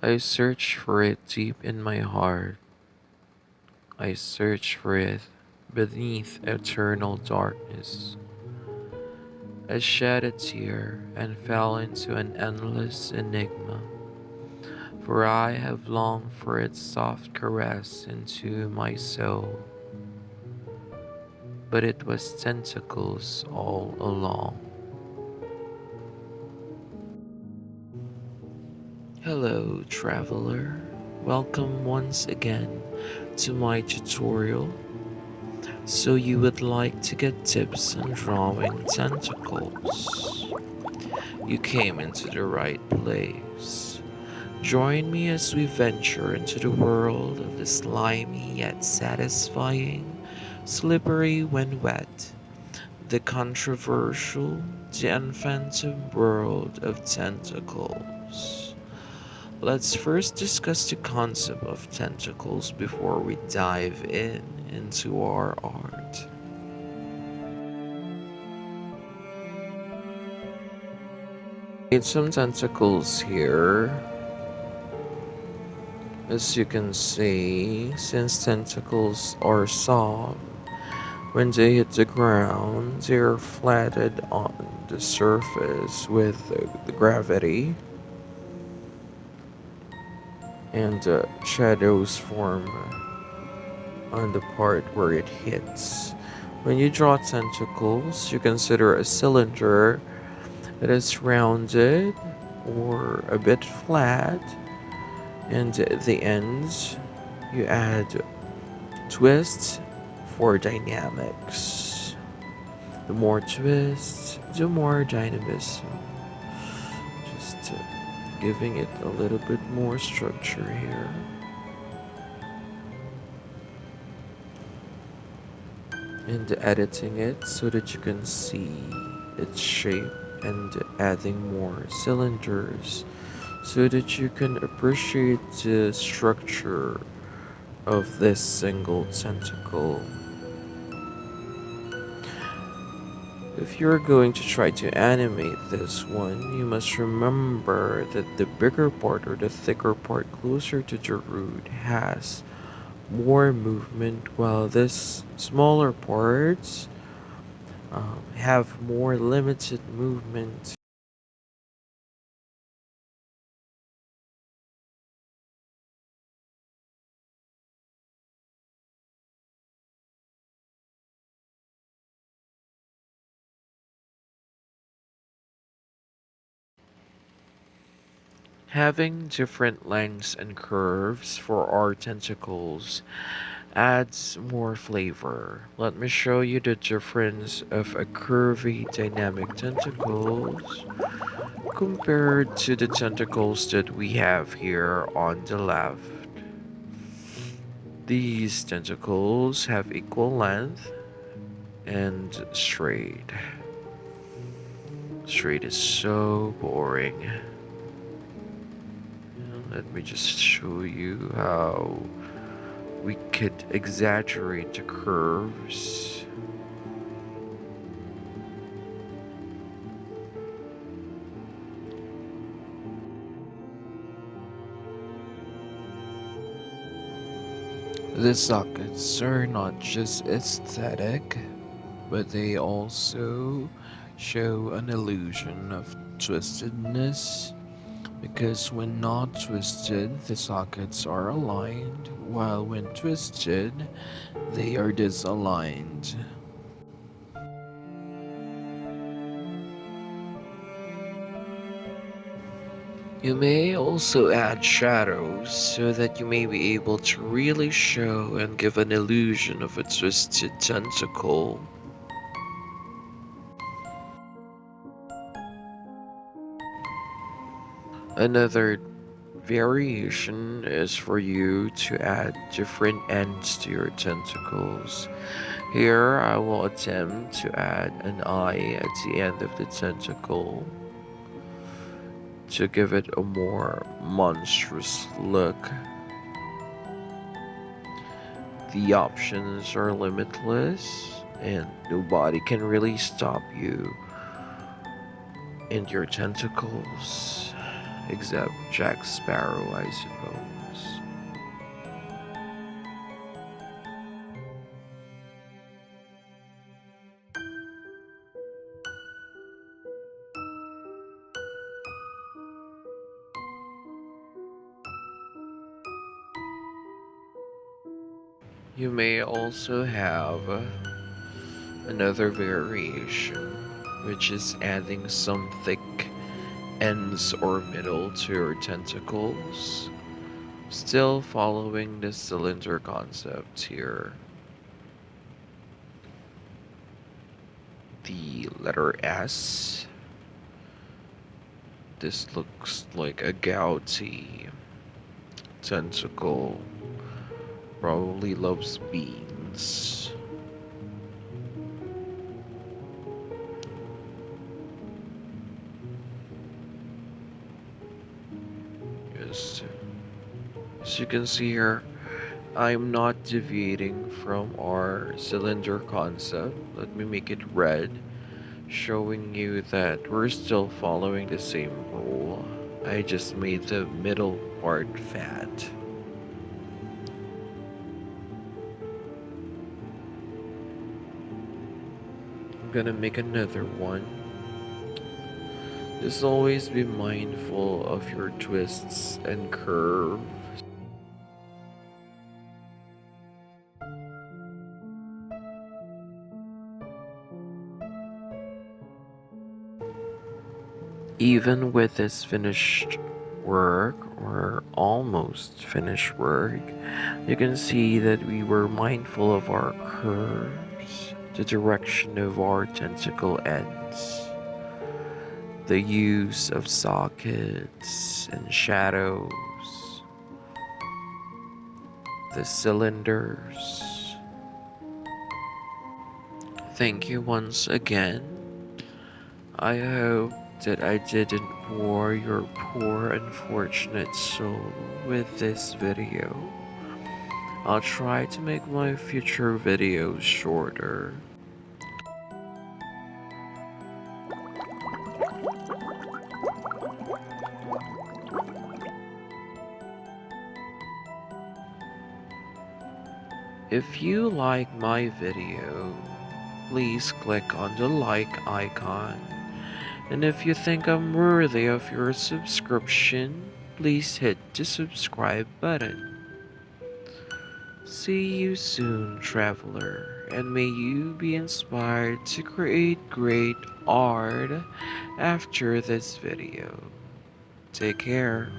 I search for it deep in my heart. I search for it beneath eternal darkness. I shed a tear and fell into an endless enigma, for I have longed for its soft caress into my soul, but it was tentacles all along. Hello, traveler. Welcome once again to my tutorial. So you would like to get tips on drawing tentacles? You came into the right place. Join me as we venture into the world of the slimy yet satisfying, slippery when wet, the controversial, the unphantom world of tentacles. Let's first discuss the concept of tentacles before we dive into our art. Made some tentacles here. As you can see, since tentacles are soft, when they hit the ground, they are flattened on the surface with the gravity, and shadows form on the part where it hits. When you draw tentacles, you consider a cylinder that is rounded or a bit flat, and at the ends you add twists for dynamics. The more twists, the more dynamism. Just giving it a little bit more structure here. And editing it so that you can see its shape, and adding more cylinders so that you can appreciate the structure of this single tentacle. If you're going to try to animate this one, you must remember that the bigger part or the thicker part closer to the root has more movement, while this smaller parts have more limited movement. Having different lengths and curves for our tentacles adds more flavor. Let me show you the difference of a curvy dynamic tentacles compared to the tentacles that we have here on the left. These tentacles have equal length and straight. Straight is so boring. Let me just show you how we could exaggerate the curves. The sockets are not just aesthetic, but they also show an illusion of twistedness, because when not twisted, the sockets are aligned, while when twisted, they are disaligned. You may also add shadows so that you may be able to really show and give an illusion of a twisted tentacle. Another variation is for you to add different ends to your tentacles. Here I will attempt to add an eye at the end of the tentacle to give it a more monstrous look. The options are limitless, and nobody can really stop you and your tentacles. except Jack Sparrow, I suppose. You may also have another variation, which is adding some thick ends or middle to your tentacles, still following the cylinder concept here. The letter S. This looks like a gouty tentacle. Probably loves beans. Yes. As you can see here, I'm not deviating from our cylinder concept. Let me make it red, showing you that we're still following the same rule. I just made the middle part fat. I'm gonna make another one. Just always be mindful of your twists and curves. Even with this finished work, or almost finished work, you can see that we were mindful of our curves, the direction of our tentacle ends, the use of sockets and shadows, the cylinders. Thank you once again. I hope that I didn't bore your poor unfortunate soul with this video. I'll try to make my future videos shorter. If you like my video, please click on the like icon. And if you think I'm worthy of your subscription, please hit the subscribe button. See you soon, traveler, and may you be inspired to create great art after this video. Take care.